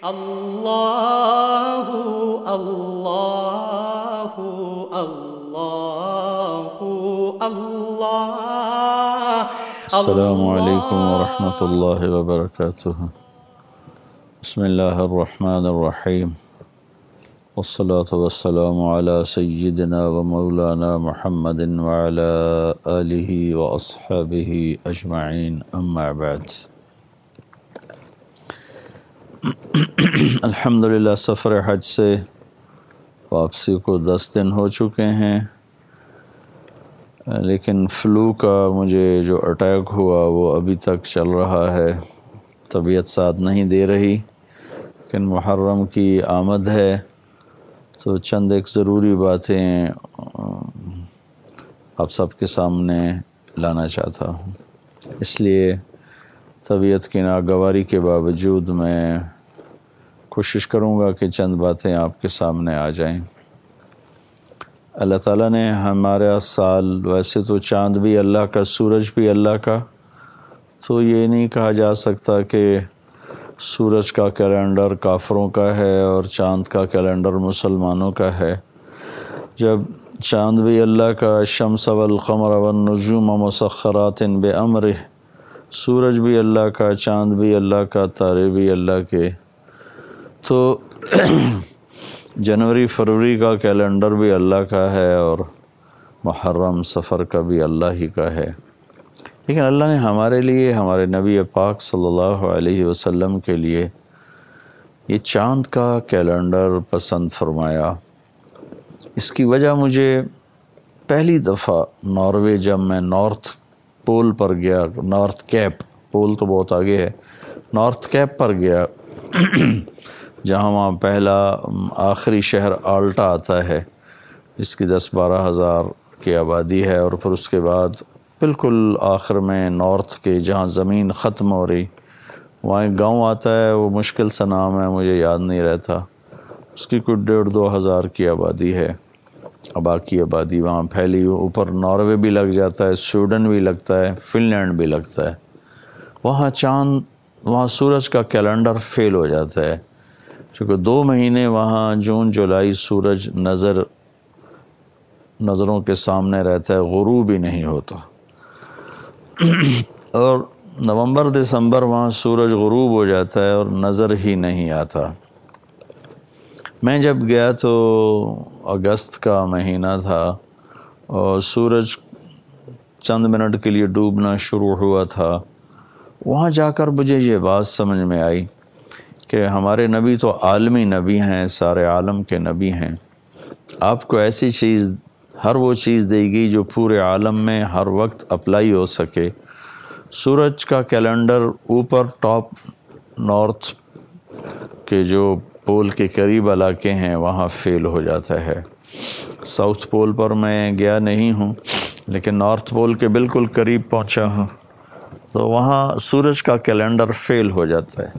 اللہ اللہ اللہ اللہ۔ السلام علیکم ورحمۃ اللہ وبرکاتہ۔ بسم اللہ الرحمن الرحیم، والصلاة والسلام علی سیدنا و مولانا محمد وعلی آلہ واصحابہ اجمعین، اما بعد۔ الحمدللہ سفر حج سے واپسی کو 10 دن ہو چکے ہیں، لیکن فلو کا مجھے جو اٹیک ہوا وہ ابھی تک چل رہا ہے، طبیعت ساتھ نہیں دے رہی، لیکن محرم کی آمد ہے تو چند ایک ضروری باتیں آپ سب کے سامنے لانا چاہتا ہوں۔ اس لیے طبیعت کی ناگواری کے باوجود میں کوشش کروں گا کہ چند باتیں آپ کے سامنے آ جائیں۔ اللہ تعالیٰ نے ہمارا سال، ویسے تو چاند بھی اللہ کا، سورج بھی اللہ کا، تو یہ نہیں کہا جا سکتا کہ سورج کا کیلنڈر کافروں کا ہے اور چاند کا کیلنڈر مسلمانوں کا ہے۔ جب چاند بھی اللہ کا، الشمس والقمر والنجوم مسخرات بامرہ، سورج بھی اللہ کا، چاند بھی اللہ کا، تارے بھی اللہ کے، تو جنوری فروری کا کیلنڈر بھی اللہ کا ہے اور محرم سفر کا بھی اللہ ہی کا ہے۔ لیکن اللہ نے ہمارے لیے، ہمارے نبی پاک صلی اللہ علیہ وسلم کے لیے یہ چاند کا کیلنڈر پسند فرمایا۔ اس کی وجہ مجھے پہلی دفعہ ناروے جب میں نارتھ پول پر گیا، نارتھ کیپ، پول تو بہت آگے ہے، نارتھ کیپ پر گیا، جہاں وہاں پہلا آخری شہر آلٹا آتا ہے، جس کی 10-12 ہزار کی آبادی ہے، اور پھر اس کے بعد بالکل آخر میں نارتھ کے جہاں زمین ختم ہو رہی وہاں ایک گاؤں آتا ہے، وہ مشکل سا نام ہے، مجھے یاد نہیں رہتا، اس کی کوئی 1.5-2 ہزار کی آبادی ہے، باقی آبادی وہاں پھیلی، اوپر ناروے بھی لگ جاتا ہے، سویڈن بھی لگتا ہے، فن لینڈ بھی لگتا ہے۔ وہاں سورج کا کیلنڈر فیل ہو جاتا ہے، کیونکہ 2 مہینے وہاں جون جولائی سورج نظروں کے سامنے رہتا ہے، غروب ہی نہیں ہوتا، اور نومبر دسمبر وہاں سورج غروب ہو جاتا ہے اور نظر ہی نہیں آتا۔ میں جب گیا تو اگست کا مہینہ تھا اور سورج چند منٹ کے لیے ڈوبنا شروع ہوا تھا۔ وہاں جا کر مجھے یہ بات سمجھ میں آئی کہ ہمارے نبی تو عالمی نبی ہیں، سارے عالم کے نبی ہیں، آپ کو ایسی چیز، ہر وہ چیز دے گی جو پورے عالم میں ہر وقت اپلائی ہو سکے۔ سورج کا کیلنڈر اوپر ٹاپ نارتھ کے جو پول کے قریب علاقے ہیں وہاں فیل ہو جاتا ہے۔ ساؤتھ پول پر میں گیا نہیں ہوں، لیکن نارتھ پول کے بالکل قریب پہنچا ہوں، تو وہاں سورج کا کیلنڈر فیل ہو جاتا ہے،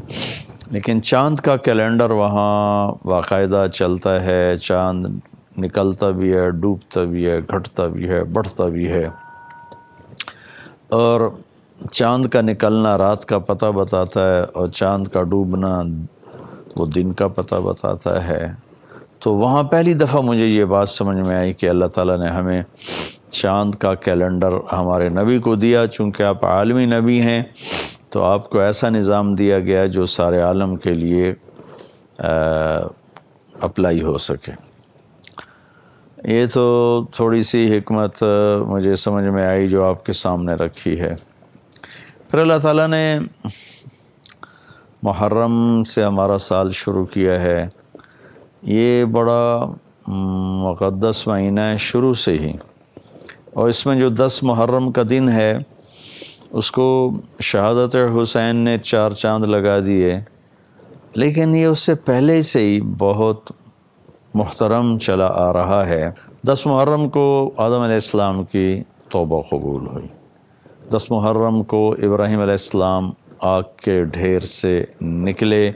لیکن چاند کا کیلنڈر وہاں باقاعدہ چلتا ہے، چاند نکلتا بھی ہے، ڈوبتا بھی ہے، گھٹتا بھی ہے، بڑھتا بھی ہے، اور چاند کا نکلنا رات کا پتہ بتاتا ہے اور چاند کا ڈوبنا وہ دن کا پتہ بتاتا ہے۔ تو وہاں پہلی دفعہ مجھے یہ بات سمجھ میں آئی کہ اللہ تعالیٰ نے ہمیں چاند کا کیلنڈر ہمارے نبی کو دیا، چونکہ آپ عالمی نبی ہیں تو آپ کو ایسا نظام دیا گیا جو سارے عالم کے لیے اپلائی ہو سکے۔ یہ تو تھوڑی سی حکمت مجھے سمجھ میں آئی جو آپ کے سامنے رکھی ہے۔ پھر اللہ تعالیٰ نے محرم سے ہمارا سال شروع کیا ہے، یہ بڑا مقدس مہینہ ہے شروع سے ہی، اور اس میں جو 10 محرم کا دن ہے اس کو شہادت حسین نے 4 چاند لگا دیے، لیکن یہ اس سے پہلے سے ہی بہت محترم چلا آ رہا ہے۔ 10 محرم کو آدم علیہ السلام کی توبہ قبول ہوئی، 10 محرم کو ابراہیم علیہ السلام آگ کے ڈھیر سے نکلے،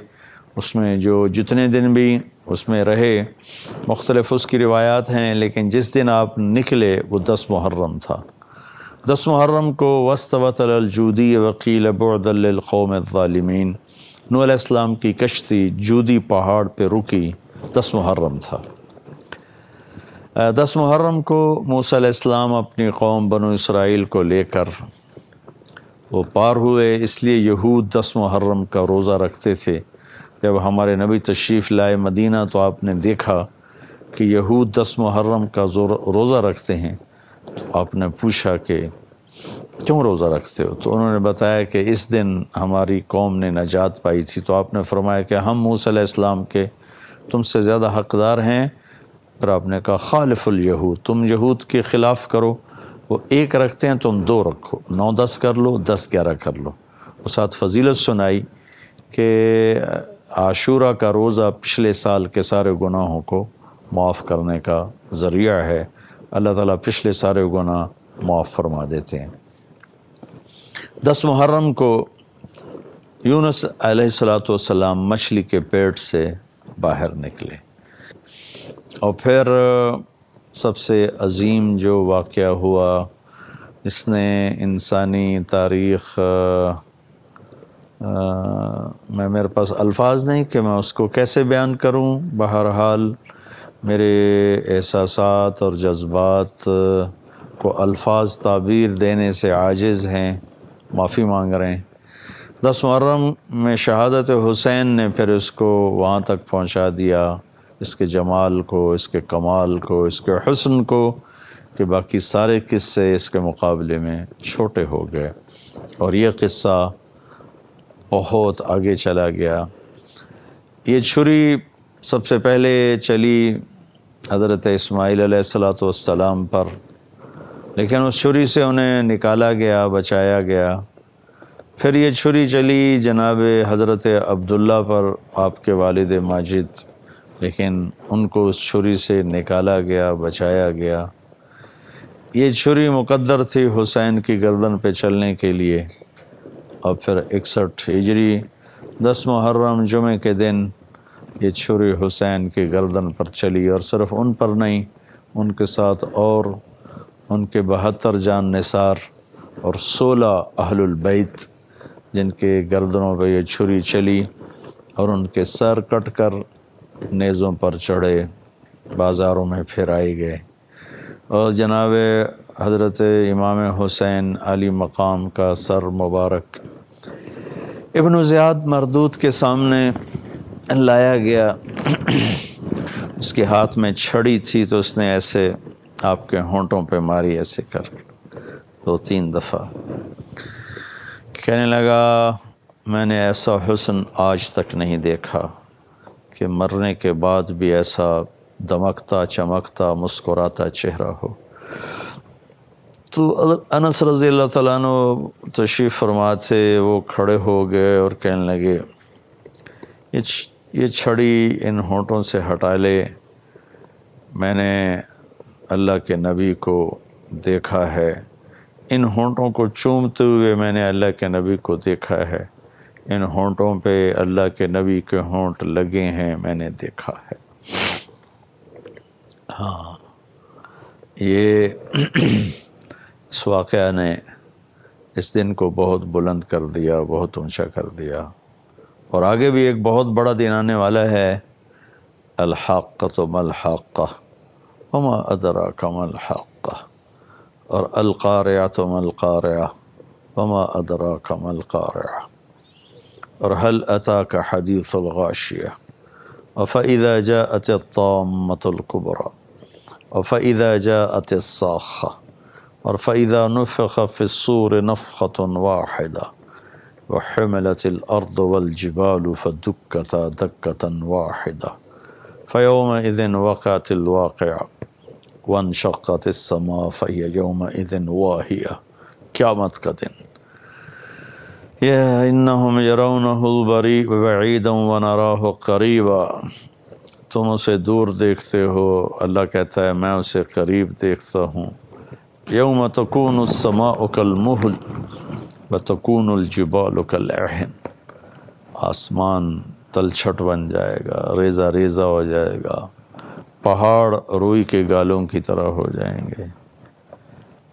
اس میں جو جتنے دن بھی اس میں رہے، مختلف اس کی روایات ہیں، لیکن جس دن آپ نکلے وہ 10 محرم تھا۔ 10 محرم کو واستوت علی الجودی وقیل بعدا للقوم الظالمین، نوح علیہ السلام کی کشتی جودی پہاڑ پہ رکی 10 محرم تھا۔ 10 محرم کو موسیٰ علیہ السلام اپنی قوم بنو اسرائیل کو لے کر وہ پار ہوئے، اس لیے یہود 10 محرم کا روزہ رکھتے تھے۔ جب ہمارے نبی تشریف لائے مدینہ تو آپ نے دیکھا کہ یہود 10 محرم کا روزہ رکھتے ہیں، تو آپ نے پوچھا کہ کیوں روزہ رکھتے ہو؟ تو انہوں نے بتایا کہ اس دن ہماری قوم نے نجات پائی تھی۔ تو آپ نے فرمایا کہ ہم موسیٰ علیہ السلام کے تم سے زیادہ حقدار ہیں۔ پھر آپ نے کہا خالف الیہود، تم یہود کے خلاف کرو، وہ 1 رکھتے ہیں تم 2 رکھو، 9-10 کر لو، 10-11 کر لو۔ اور ساتھ فضیلت سنائی کہ عاشورہ کا روزہ پچھلے سال کے سارے گناہوں کو معاف کرنے کا ذریعہ ہے، اللہ تعالیٰ پچھلے سارے گناہ معاف فرما دیتے ہیں۔ 10 محرم کو یونس علیہ السلام مچھلی کے پیٹ سے باہر نکلے، اور پھر سب سے عظیم جو واقعہ ہوا جس نے انسانی تاریخ میرے پاس الفاظ نہیں کہ میں اس کو کیسے بیان کروں، بہرحال میرے احساسات اور جذبات کو الفاظ تعبیر دینے سے عاجز ہیں، معافی مانگ رہے ہیں۔ 10 محرم میں شہادت حسین نے پھر اس کو وہاں تک پہنچا دیا، اس کے جمال کو، اس کے کمال کو، اس کے حسن کو، کہ باقی سارے قصے اس کے مقابلے میں چھوٹے ہو گئے، اور یہ قصہ بہت آگے چلا گیا۔ یہ چھری سب سے پہلے چلی حضرت اسماعیل علیہ السلام پر، لیکن اس چھری سے انہیں نکالا گیا، بچایا گیا۔ پھر یہ چھری چلی جناب حضرت عبداللہ پر، آپ کے والد ماجد، لیکن ان کو اس چھری سے نکالا گیا، بچایا گیا۔ یہ چھری مقدر تھی حسین کی گردن پہ چلنے کے لیے، اور پھر 61 ہجری 10 محرم جمعے کے دن یہ چھری حسین کی گردن پر چلی، اور صرف ان پر نہیں، ان کے ساتھ اور ان کے 72 جان نثار اور 16 اہل البیت جن کے گردنوں پہ یہ چھری چلی، اور ان کے سر کٹ کر نیزوں پر چڑھے بازاروں میں پھرائے گئے، اور جناب حضرت امام حسین علی مقام کا سر مبارک ابن زیاد مردود کے سامنے لایا گیا۔ اس کے ہاتھ میں چھڑی تھی، تو اس نے ایسے آپ کے ہونٹوں پہ ماری، ایسے کر 2-3 دفعہ۔ کہنے لگا میں نے ایسا حسن آج تک نہیں دیکھا کہ مرنے کے بعد بھی ایسا دمکتا، چمکتا، مسکراتا چہرہ ہو۔ تو انس رضی اللہ تعالیٰ عنہ تشریف فرما تھے، وہ کھڑے ہو گئے اور کہنے لگے یہ چھڑی ان ہونٹوں سے ہٹا لے، میں نے اللہ کے نبی کو دیکھا ہے، ان ہونٹوں کو چومتے ہوئے میں نے اللہ کے نبی کو دیکھا ہے، ان ہونٹوں پہ اللہ کے نبی کے ہونٹ لگے ہیں، میں نے دیکھا ہے۔ ہاں، یہ اس واقعہ نے اس دن کو بہت بلند کر دیا، بہت اونچا کر دیا، اور آگے بھی ایک بہت بڑا دن آنے والا ہے، الحاقۃ ما الحاقۃ وما ادراک ما الحاقۃ، اور القارعۃ ما القارعۃ وما ادراک ما القارعۃ، اور هل اتاک حدیث الغاشیہ، وفإذا جاءت الطامة الكبرى، وفإذا جاءت الصاخة، اور فإذا نفخ في الصور نفخة واحدة، وحملت الأرض والجبال فدكتا دكة واحدة، فيومئذ وقعت الواقعة، وانشقت السماء فهي يومئذ واهية، قیامت کا دن۔ إنهم يرونه بعيدا ونراه قريبا، تم اسے دور دیکھتے ہو، اللہ کہتا ہے میں اسے قریب دیکھتا ہوں۔ یوم تکون السماء کالمہل وتکون الجبال کالعہن، آسمان تلچھٹ بن جائے گا، ریزہ ریزہ ہو جائے گا، پہاڑ روئی کے گالوں کی طرح ہو جائیں گے۔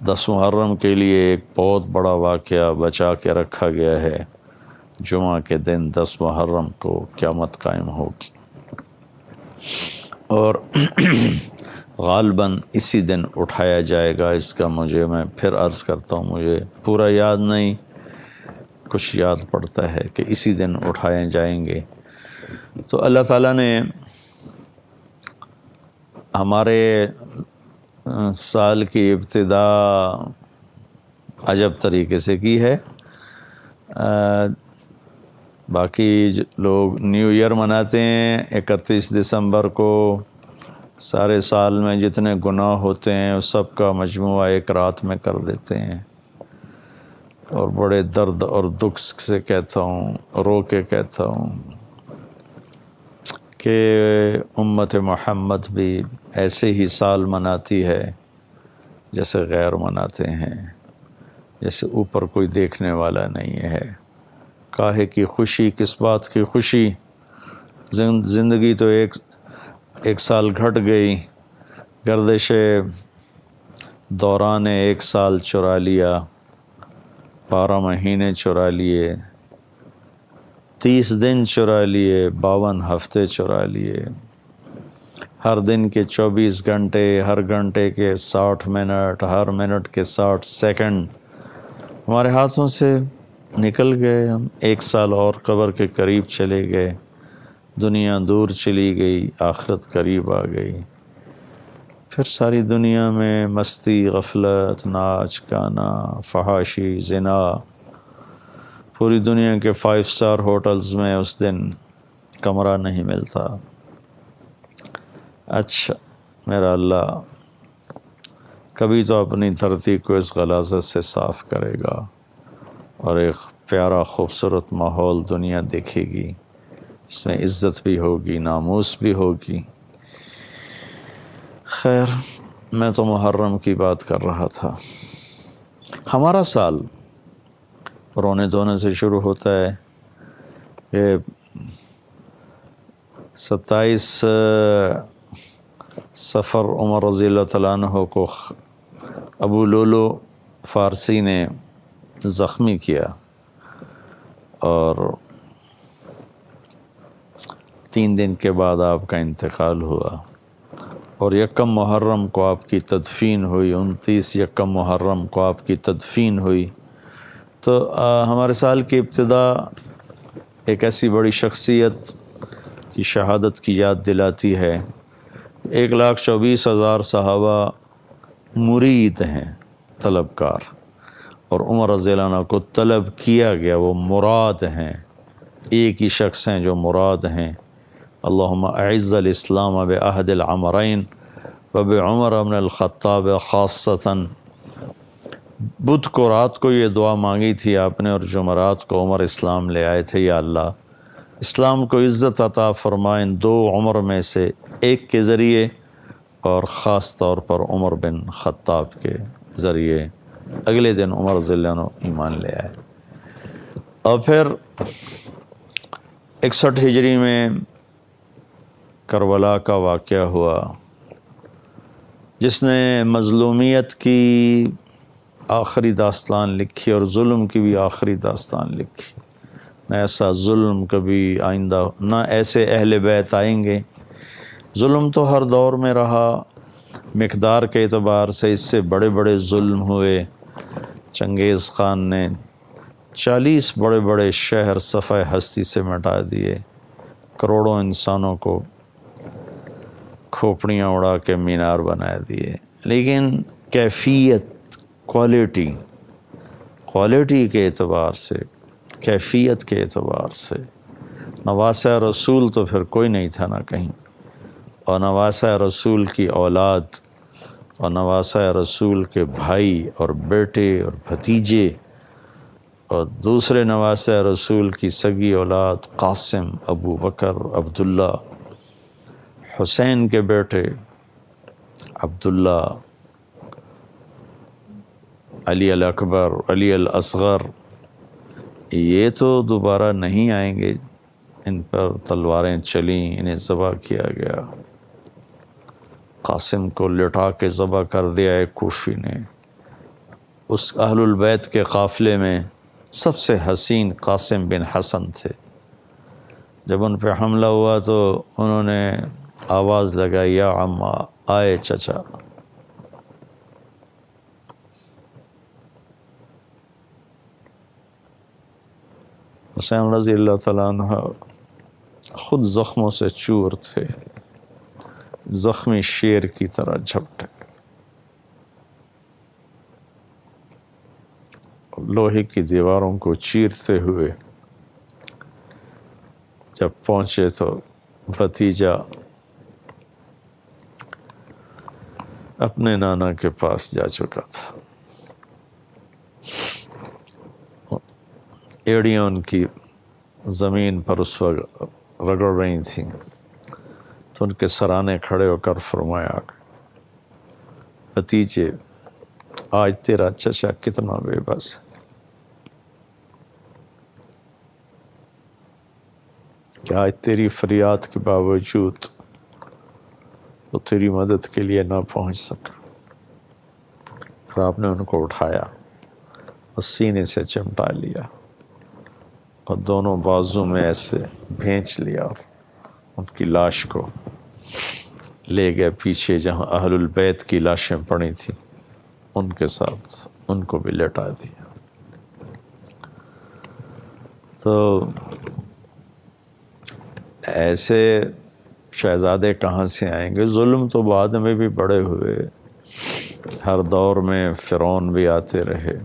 10 محرم کے لیے ایک بہت بڑا واقعہ بچا کے رکھا گیا ہے، جمعہ کے دن 10 محرم کو قیامت قائم ہوگی، اور غالباً اسی دن اٹھایا جائے گا۔ اس کا میں پھر عرض کرتا ہوں، مجھے پورا یاد نہیں، کچھ یاد پڑتا ہے کہ اسی دن اٹھائے جائیں گے۔ تو اللہ تعالیٰ نے ہمارے سال کی ابتدا عجب طریقے سے کی ہے۔ باقی لوگ نیو ایئر مناتے ہیں 31 دسمبر کو، سارے سال میں جتنے گناہ ہوتے ہیں اس سب کا مجموعہ ایک رات میں کر دیتے ہیں، اور بڑے درد اور دکھ سے کہتا ہوں، رو کے کہتا ہوں کہ امت محمد بھی ایسے ہی سال مناتی ہے جیسے غیر مناتے ہیں، جیسے اوپر کوئی دیکھنے والا نہیں ہے۔ کاہے کی خوشی، کس بات کی خوشی؟ زندگی تو ایک سال گھٹ گئی، گردش دوران ایک سال چرا لیا، 12 مہینے چرا لیے، 30 دن چرا لیے، 52 ہفتے چرا لیے، ہر دن کے 24 گھنٹے، ہر گھنٹے کے 60 منٹ، ہر منٹ کے 60 سیکنڈ ہمارے ہاتھوں سے نکل گئے۔ ہم 1 سال اور قبر کے قریب چلے گئے، دنیا دور چلی گئی، آخرت قریب آ گئی۔ پھر ساری دنیا میں مستی، غفلت، ناچ گانا، فحاشی، زنا، پوری دنیا کے 5 اسٹار ہوٹلز میں اس دن کمرہ نہیں ملتا۔ اچھا میرا اللہ کبھی تو اپنی دھرتی کو اس غلاظت سے صاف کرے گا، اور ایک پیارا خوبصورت ماحول دنیا دیکھے گی، اس میں عزت بھی ہوگی، ناموس بھی ہوگی۔ خیر، میں تو محرم کی بات کر رہا تھا۔ ہمارا سال رونے دھونے سے شروع ہوتا ہے کہ 27 صفر عمر رضی اللہ تعالیٰ عنہ کو ابو لولو فارسی نے زخمی کیا، اور 3 دن کے بعد آپ کا انتقال ہوا، اور 1 محرم کو آپ کی تدفین ہوئی، 29 1 محرم کو آپ کی تدفین ہوئی۔ تو ہمارے سال کی ابتدا ایک ایسی بڑی شخصیت کی شہادت کی یاد دلاتی ہے۔ 1,24,000 صحابہ مرید ہیں، طلبکار، اور عمر رضی اللہ عنہ کو طلب کیا گیا، وہ مراد ہیں، ایک ہی شخص ہیں جو مراد ہیں۔ اللہم اعز الاسلام بعہد العمرین وبعمر بن الخطاب خاصتاً۔ بدھ کو رات کو یہ دعا مانگی تھی آپ نے، اور جمعرات کو عمر اسلام لے آئے تھے۔ یا اللہ اسلام کو عزت عطا فرمائیں 2 عمر میں سے ایک کے ذریعے، اور خاص طور پر عمر بن خطاب کے ذریعے۔ اگلے دن عمر رضی اللہ عنہ ایمان لے آئے۔ اور پھر 61 ہجری میں کربلا کا واقعہ ہوا، جس نے مظلومیت کی آخری داستان لکھی، اور ظلم کی بھی آخری داستان لکھی۔ نہ ایسا ظلم کبھی آئندہ، نہ ایسے اہل بیت آئیں گے۔ ظلم تو ہر دور میں رہا، مقدار کے اعتبار سے اس سے بڑے بڑے ظلم ہوئے۔ چنگیز خان نے 40 بڑے بڑے شہر صفحہ ہستی سے مٹا دیے، کروڑوں انسانوں کو کھوپڑیاں اڑا کے مینار بنا دیے۔ لیکن کیفیت، کوالٹی کے اعتبار سے، کیفیت کے اعتبار سے نواسہ رسول تو پھر کوئی نہیں تھا نہ کہیں، اور نواسہ رسول کی اولاد، اور نواسہ رسول کے بھائی اور بیٹے اور بھتیجے، اور دوسرے نواسہ رسول کی سگی اولاد قاسم، ابو بکر، عبداللہ، حسین کے بیٹے عبداللہ، علی الاکبر، علی الاصغر، یہ تو دوبارہ نہیں آئیں گے۔ ان پر تلواریں چلیں، انہیں ذبح کیا گیا۔ قاسم کو لٹا کے ذبح کر دیا ایک کوفی نے۔ اس اہل البیت کے قافلے میں سب سے حسین قاسم بن حسن تھے۔ جب ان پہ حملہ ہوا تو انہوں نے آواز لگائی، یا عمّا، آئے چچا۔ حسین رضی اللہ تعالیٰ عنہ خود زخموں سے چور تھے، زخمی شیر کی طرح جھپٹے، لوہے کی دیواروں کو چیرتے ہوئے جب پہنچے تو بھتیجا اپنے نانا کے پاس جا چکا تھا، ایڑیاں ان کی زمین پر اس وقت رگڑ رہی تھیں، تو ان کے سرانے کھڑے ہو کر فرمایا، بھتیجے، آج تیرا چچا کتنا بے بس ہے کہ آج تیری فریاد کے باوجود وہ تیری مدد کے لیے نہ پہنچ سکا۔ اور آپ نے ان کو اٹھایا اور سینے سے چمٹا لیا اور دونوں بازو میں ایسے بھینچ لیا اور ان کی لاش کو لے گئے پیچھے جہاں اہل البیت کی لاشیں پڑی تھیں، ان کے ساتھ ان کو بھی لٹا دیا۔ تو ایسے شہزادے کہاں سے آئیں گے؟ ظلم تو بعد میں بھی بڑے ہوئے، ہر دور میں فرعون بھی آتے رہے،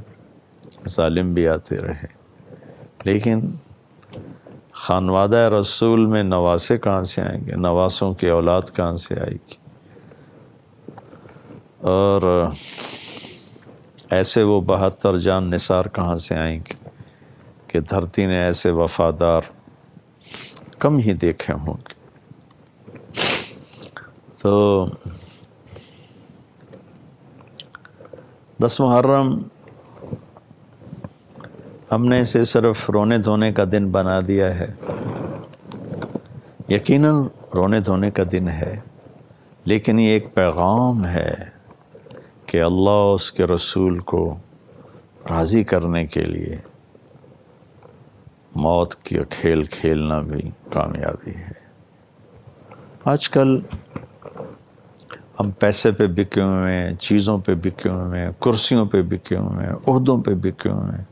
ظالم بھی آتے رہے، لیکن خانوادہ رسول میں نواسے کہاں سے آئیں گے؟ نواسوں کی اولاد کہاں سے آئے گی؟ اور ایسے وہ 72 جان نثار کہاں سے آئیں گے کہ دھرتی نے ایسے وفادار کم ہی دیکھے ہوں گے۔ تو 10 محرم ہم نے اسے صرف رونے دھونے کا دن بنا دیا ہے، یقیناً رونے دھونے کا دن ہے، لیکن یہ ایک پیغام ہے کہ اللہ اس کے رسول کو راضی کرنے کے لیے موت کی کھیل کھیلنا بھی کامیابی ہے۔ آج کل ہم پیسے پہ بکے ہوئے ہیں، چیزوں پہ بکے ہوئے ہیں، کرسیوں پہ بکے ہوئے ہیں، عہدوں پہ بکے ہوئے ہیں،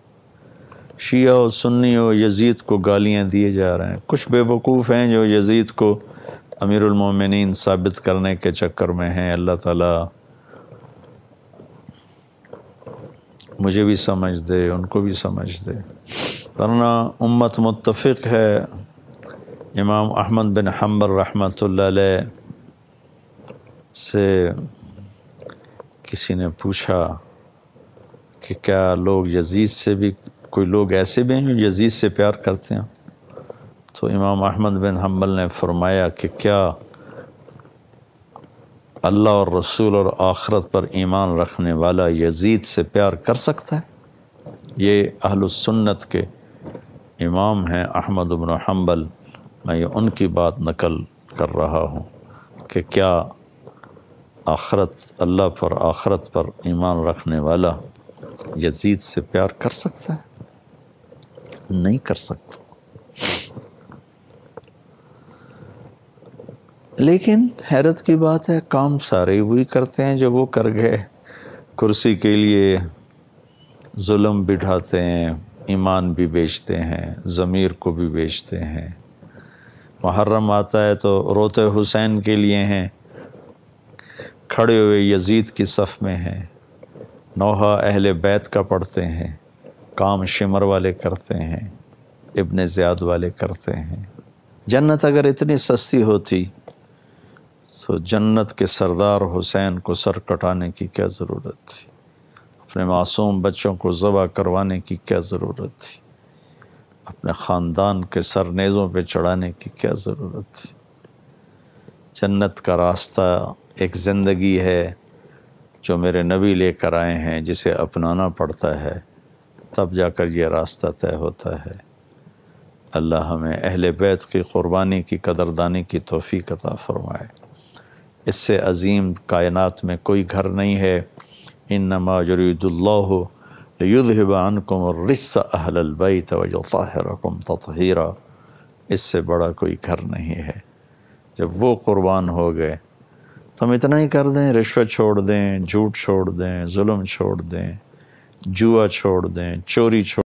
شیعہ و سنی و یزید کو گالیاں دیے جا رہے ہیں۔ کچھ بے وقوف ہیں جو یزید کو امیر المومنین ثابت کرنے کے چکر میں ہیں۔ اللہ تعالیٰ مجھے بھی سمجھ دے، ان کو بھی سمجھ دے، ورنہ امت متفق ہے۔ امام احمد بن حنبل رحمۃ اللہ علیہ سے کسی نے پوچھا کہ کیا لوگ یزید سے بھی، کوئی لوگ ایسے بھی ہیں جو یزید سے پیار کرتے ہیں؟ تو امام احمد بن حنبل نے فرمایا کہ کیا اللہ اور رسول اور آخرت پر ایمان رکھنے والا یزید سے پیار کر سکتا ہے؟ یہ اہل السنت کے امام ہیں احمد بن حنبل، میں یہ ان کی بات نقل کر رہا ہوں کہ کیا آخرت، اللہ پر، آخرت پر ایمان رکھنے والا یزید سے پیار کر سکتا ہے؟ نہیں کر سکتا۔ لیکن حیرت کی بات ہے، کام سارے وہی کرتے ہیں جو وہ کر گئے۔ کرسی کے لیے ظلم بٹھاتے ہیں، ایمان بھی بیچتے ہیں، ضمیر کو بھی بیچتے ہیں۔ محرم آتا ہے تو روتے حسین کے لیے ہیں، کھڑے ہوئے یزید کی صف میں ہیں، نوحہ اہل بیت کا پڑھتے ہیں، کام شمر والے کرتے ہیں، ابن زیاد والے کرتے ہیں۔ جنت اگر اتنی سستی ہوتی تو جنت کے سردار حسین کو سر کٹانے کی کیا ضرورت تھی؟ اپنے معصوم بچوں کو ذبح کروانے کی کیا ضرورت تھی؟ اپنے خاندان کے سر نیزوں پہ چڑھانے کی کیا ضرورت تھی؟ جنت کا راستہ ایک زندگی ہے جو میرے نبی لے کر آئے ہیں، جسے اپنانا پڑتا ہے، تب جا کر یہ راستہ طے ہوتا ہے۔ اللہ ہمیں اہل بیت کی قربانی کی قدردانی کی توفیق عطا فرمائے۔ اس سے عظیم کائنات میں کوئی گھر نہیں ہے۔ انما یرید اللہ لِيُذْهِبَ عَنْكُمُ الرِّجْسَ أَهْلَ الْبَيْتِ وَيُطَهِّرَكُمْ تَطْهِيرًا، اس سے بڑا کوئی گھر نہیں ہے۔ جب وہ قربان ہو گئے تو ہم اتنا ہی کر دیں، رشوت چھوڑ دیں، جھوٹ چھوڑ دیں، ظلم چھوڑ دیں، جوا چھوڑ دیں، چوری چھوڑ